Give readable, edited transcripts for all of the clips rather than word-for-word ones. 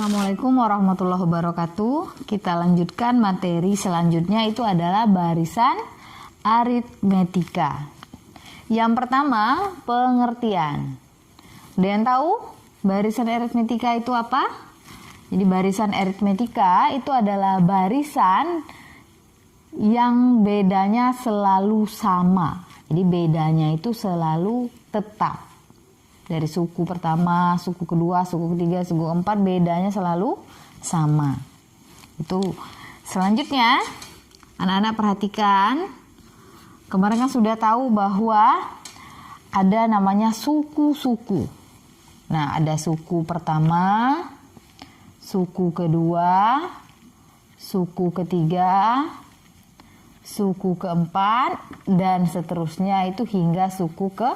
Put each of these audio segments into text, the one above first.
Assalamualaikum warahmatullahi wabarakatuh. Kita lanjutkan materi selanjutnya, itu adalah barisan aritmetika. Yang pertama, pengertian. Ada yang tahu barisan aritmetika itu apa? Jadi barisan aritmetika itu adalah barisan yang bedanya selalu sama. Jadi bedanya itu selalu tetap. Dari suku pertama, suku kedua, suku ketiga, suku keempat, bedanya selalu sama. Itu. Selanjutnya, anak-anak perhatikan. Kemarin kan sudah tahu bahwa ada namanya suku-suku. Nah, ada suku pertama, suku kedua, suku ketiga, suku keempat, dan seterusnya itu hingga suku ke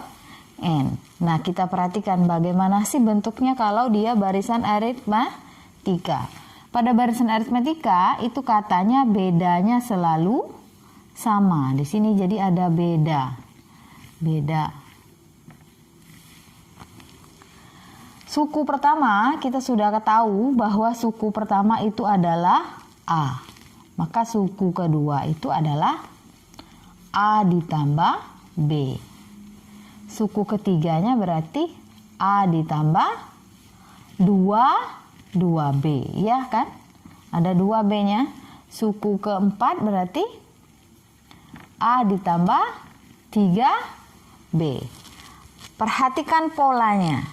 N. Nah, kita perhatikan bagaimana sih bentuknya kalau dia barisan aritmetika. Pada barisan aritmetika itu katanya bedanya selalu sama. Di sini jadi ada beda. Suku pertama kita sudah tahu bahwa suku pertama itu adalah A. Maka suku kedua itu adalah A ditambah B. Suku ketiganya berarti A ditambah 2B, ya kan? Ada 2B-nya. Suku keempat berarti A ditambah 3B. Perhatikan polanya.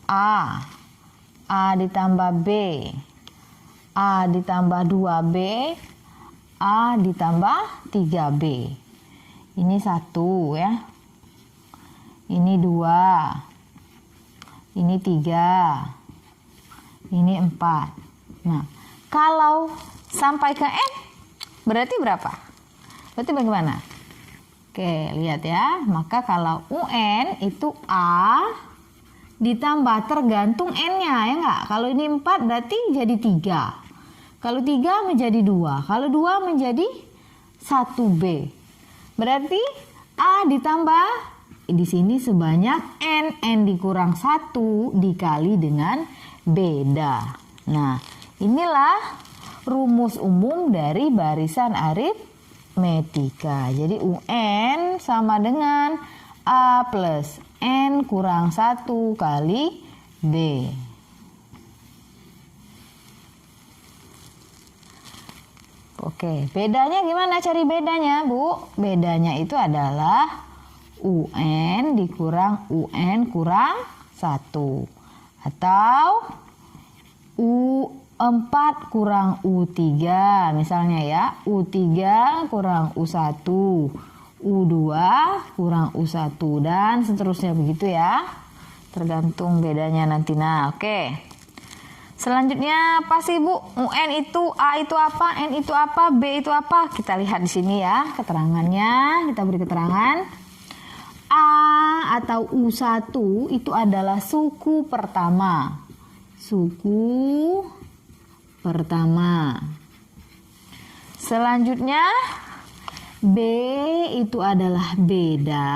A ditambah B, A ditambah 2B, A ditambah 3B. Ini 1 ya. Ini 2. Ini 3. Ini 4. Nah, kalau sampai ke N berarti berapa? Berarti bagaimana? Oke, lihat ya. Maka kalau UN itu A ditambah tergantung N-nya, ya enggak? Kalau ini 4 berarti jadi 3. Kalau 3 menjadi 2. Kalau 2 menjadi 1B. Berarti A ditambah di sini sebanyak N dikurang 1 dikali dengan beda. Nah, inilah rumus umum dari barisan aritmetika. Jadi UN sama dengan A plus N kurang 1 kali B. Oke, bedanya gimana cari bedanya, Bu? Bedanya itu adalah UN dikurang UN kurang 1. Atau U4 kurang U3 misalnya ya. U3 kurang U1, U2 kurang U1, dan seterusnya begitu ya. Tergantung bedanya nanti. Nah, oke. Selanjutnya apa sih, Bu? UN itu, A itu apa, N itu apa, B itu apa? Kita lihat di sini ya keterangannya. Kita beri keterangan. A atau U1 itu adalah suku pertama. Suku pertama. Selanjutnya B itu adalah beda.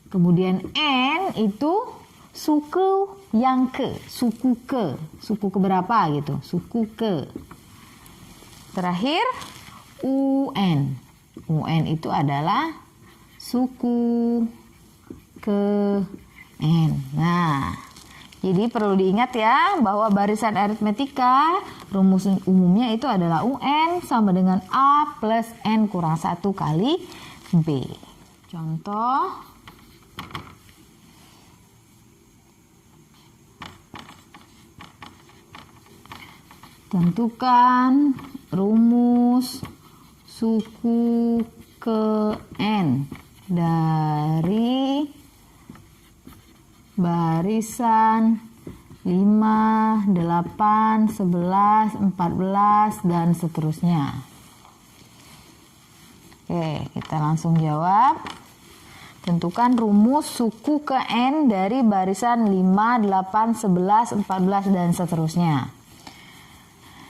Kemudian N itu suku yang suku keberapa gitu, suku ke. Terakhir UN itu adalah suku ke N. Nah, jadi perlu diingat ya bahwa barisan aritmetika rumus umumnya itu adalah UN sama dengan A plus N kurang 1 kali B. Contoh, tentukan rumus suku ke N dari barisan 5, 8, 11, 14, dan seterusnya. Oke, kita langsung jawab. Tentukan rumus suku ke N dari barisan 5, 8, 11, 14, dan seterusnya.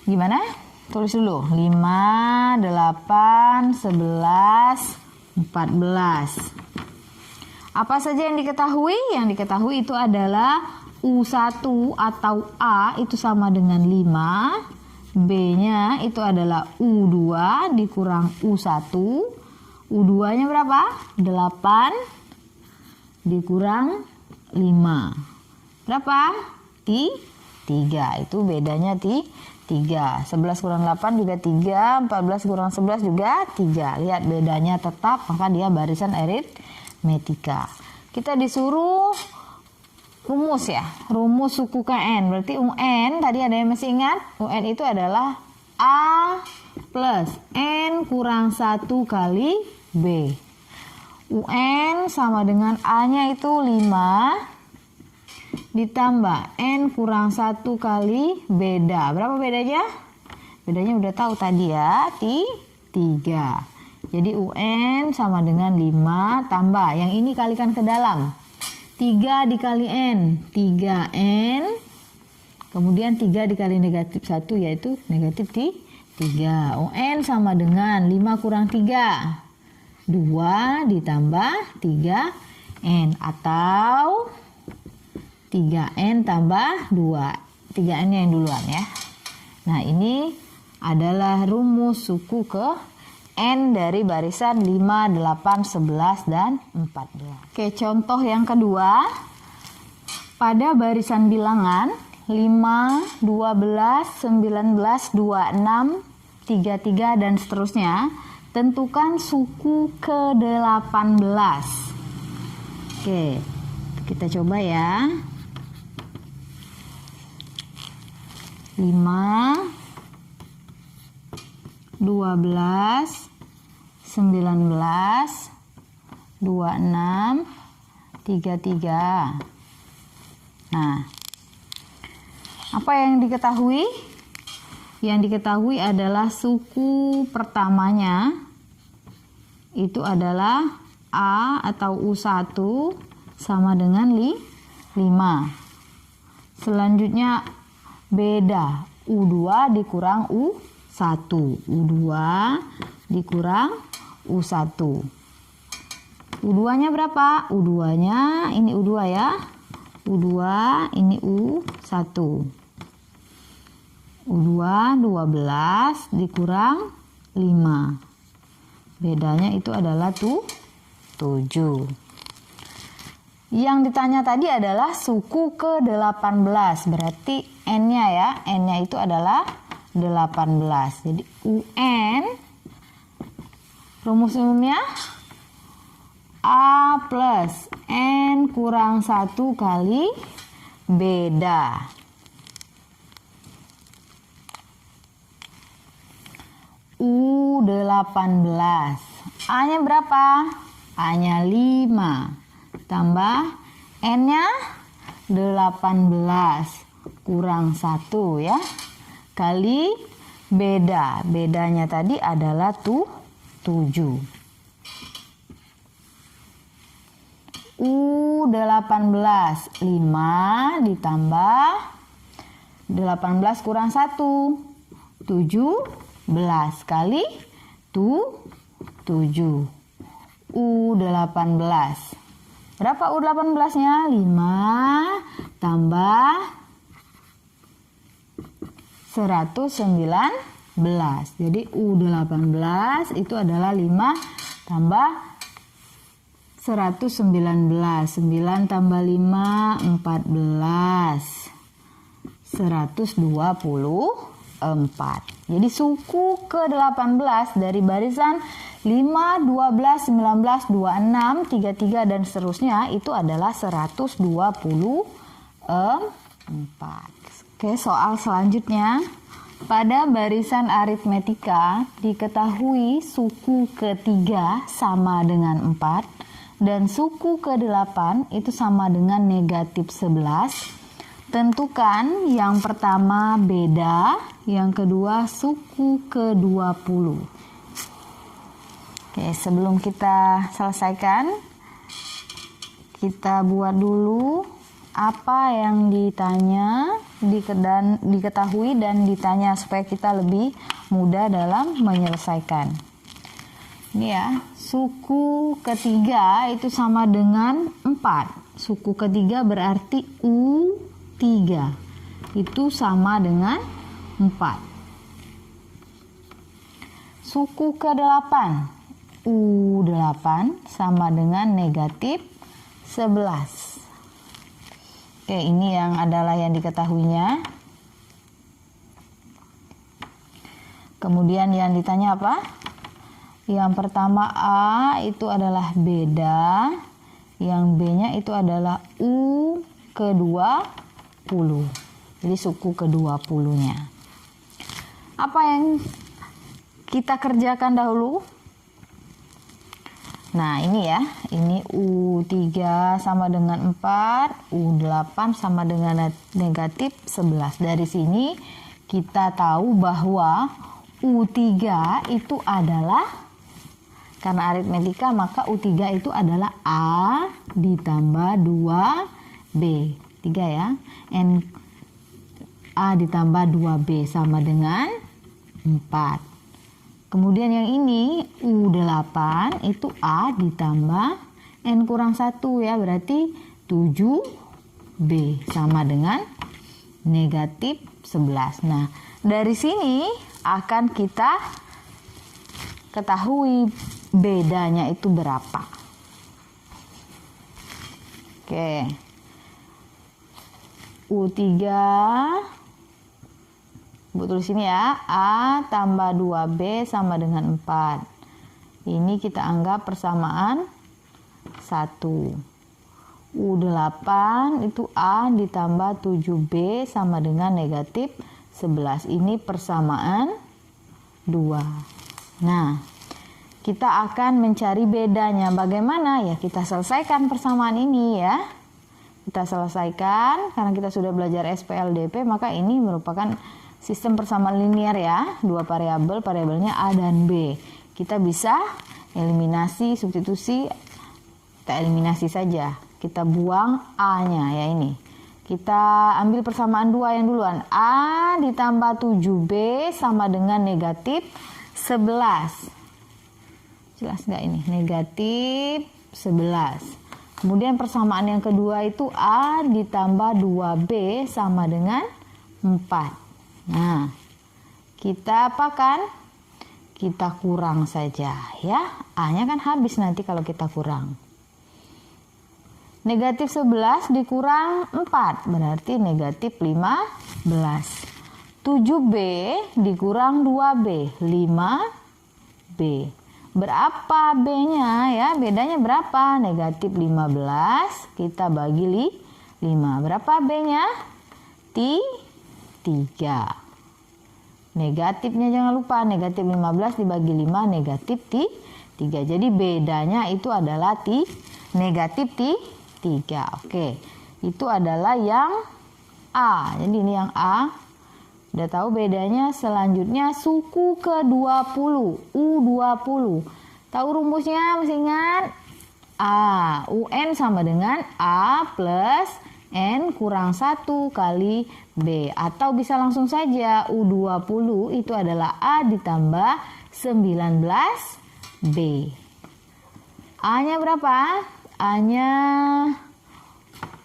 Gimana? Tulis dulu. 5, 8, 11, 14. Apa saja yang diketahui? Yang diketahui itu adalah U1 atau A itu sama dengan 5, B-nya itu adalah U2 dikurang U1. U2-nya berapa? 8 dikurang 5. Berapa? 3. Itu bedanya 3. 11 kurang 8 juga 3, 14 kurang 11 juga 3. Lihat bedanya tetap, maka dia barisan aritmetika. Kita disuruh rumus ya, rumus suku KN. Berarti UN tadi ada yang masih ingat? UN itu adalah A plus N kurang 1 kali B. UN sama dengan A-nya itu 5 ditambah N kurang 1 kali beda. Berapa bedanya? Bedanya udah tahu tadi ya, 3. Jadi UN sama dengan 5 tambah. Yang ini kalikan ke dalam. 3 dikali N, 3N. Kemudian 3 dikali negatif 1 yaitu negatif 3. UN sama dengan 5 kurang 3. 2 ditambah 3N. Atau 3N tambah 2. 3N-nya yang duluan ya. Nah ini adalah rumus suku ke N dari barisan 5, 8, 11, dan 14. Oke, contoh yang kedua. Pada barisan bilangan 5, 12, 19, 26, 33, dan seterusnya, tentukan suku ke-18. Oke, kita coba ya. 5, 12, 19, 26, 33. Nah, apa yang diketahui? Yang diketahui adalah suku pertamanya itu adalah A atau U1 sama dengan 5. Selanjutnya beda, U2 dikurang U1. U2 dikurang U1. U2-nya berapa? U2-nya ini U2 ya. U2 ini U1. U2 12 dikurang 5. Bedanya itu adalah 7. Yang ditanya tadi adalah suku ke-18. Berarti N-nya ya. N-nya itu adalah 18. Jadi UN rumus umumnya A plus N kurang 1 kali beda. U18. A-nya berapa? A-nya 5. Tambah N-nya 18 kurang 1 ya. Kali beda. Bedanya tadi adalah 7. U18 5 ditambah 18 kurang 1 17 kali 7. U18 berapa U18 nya? 5 tambah 119. Jadi U18 itu adalah 5 tambah 119. 9 tambah 5 14. 124. Jadi suku ke-18 dari barisan 5, 12, 19, 26, 33 dan seterusnya itu adalah 124. Oke, soal selanjutnya. Pada barisan aritmetika diketahui suku ketiga sama dengan 4 dan suku ke-8 itu sama dengan negatif 11. Tentukan yang pertama beda, yang kedua suku ke-20. Oke, sebelum kita selesaikan, kita buat dulu apa yang ditanya, diketahui dan ditanya supaya kita lebih mudah dalam menyelesaikan. Ini ya, suku ketiga itu sama dengan 4. Suku ketiga berarti U3. Itu sama dengan 4. Suku ke-8. U8 sama dengan negatif 11. Oke, ini yang adalah yang diketahuinya. Kemudian yang ditanya apa? Yang pertama A itu adalah beda. Yang B-nya itu adalah U ke-20. Jadi suku ke-20-nya. Apa yang kita kerjakan dahulu? Nah ini ya, ini U3 sama dengan 4, U8 sama dengan negatif 11. Dari sini kita tahu bahwa U3 itu adalah, karena aritmetika maka U3 itu adalah A ditambah 2B. 3 ya, N A ditambah 2B sama dengan 4. Kemudian yang ini U8 itu A ditambah N kurang 1 ya, berarti 7B sama dengan negatif 11. Nah, dari sini akan kita ketahui bedanya itu berapa. Oke. U3 tulis sini ya, A tambah 2B sama dengan 4. Ini kita anggap persamaan 1. U8 itu A ditambah 7B sama dengan negatif 11. Ini persamaan 2. Nah, kita akan mencari bedanya. Bagaimana? Ya, kita selesaikan persamaan ini ya. Kita selesaikan, karena kita sudah belajar SPLDP, maka ini merupakan sistem persamaan linear ya, dua variabel, variabelnya A dan B. Kita bisa eliminasi, substitusi, kita eliminasi saja. Kita buang A-nya ya ini. Kita ambil persamaan 2 yang duluan. A ditambah 7B sama dengan negatif 11. Jelas nggak ini? Negatif 11. Kemudian persamaan yang kedua itu A ditambah 2B sama dengan 4. Nah, kita apakan? Kita kurang saja ya. A-nya kan habis nanti kalau kita kurang. Negatif 11 dikurang 4 berarti negatif 15. 7B dikurang 2B, 5B. Berapa B-nya ya? Bedanya berapa? Negatif 15 kita bagi 5. Berapa B-nya? 3. Negatifnya jangan lupa, negatif 15 dibagi 5 negatif 3. Jadi bedanya itu adalah negatif 3. Oke, itu adalah yang A. Jadi ini yang A. Udah tahu bedanya. Selanjutnya suku ke-20, U20. Tahu rumusnya, masih ingat? A, UN sama dengan A plus N kurang 1 kali B. Atau bisa langsung saja U20 itu adalah A ditambah 19B. A-nya berapa? A-nya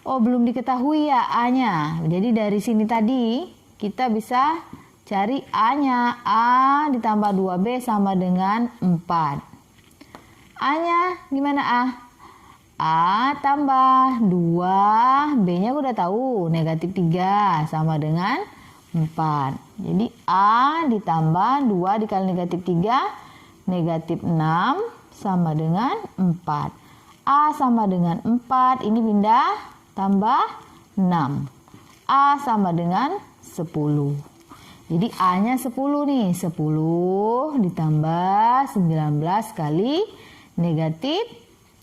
belum diketahui ya A-nya. Jadi dari sini tadi kita bisa cari A-nya. A ditambah 2B sama dengan 4. A-nya gimana A? A tambah 2, B-nya udah tahu, negatif 3 sama dengan 4. Jadi A ditambah 2 dikali negatif 3, negatif 6 sama dengan 4. A sama dengan 4, ini pindah, tambah 6. A sama dengan 10. Jadi A-nya 10 nih, 10 ditambah 19 kali negatif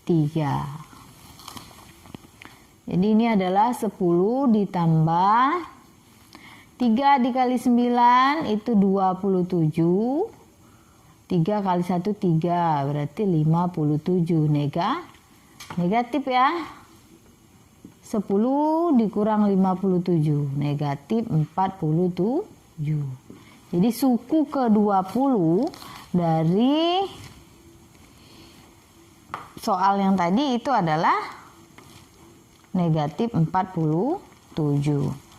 3. Jadi ini adalah 10 ditambah 3 dikali 9 itu 27. 3 kali 1 3 berarti 57. Negatif ya. 10 dikurang 57 negatif 47. Jadi suku ke-20 dari soal yang tadi itu adalah negatif 47.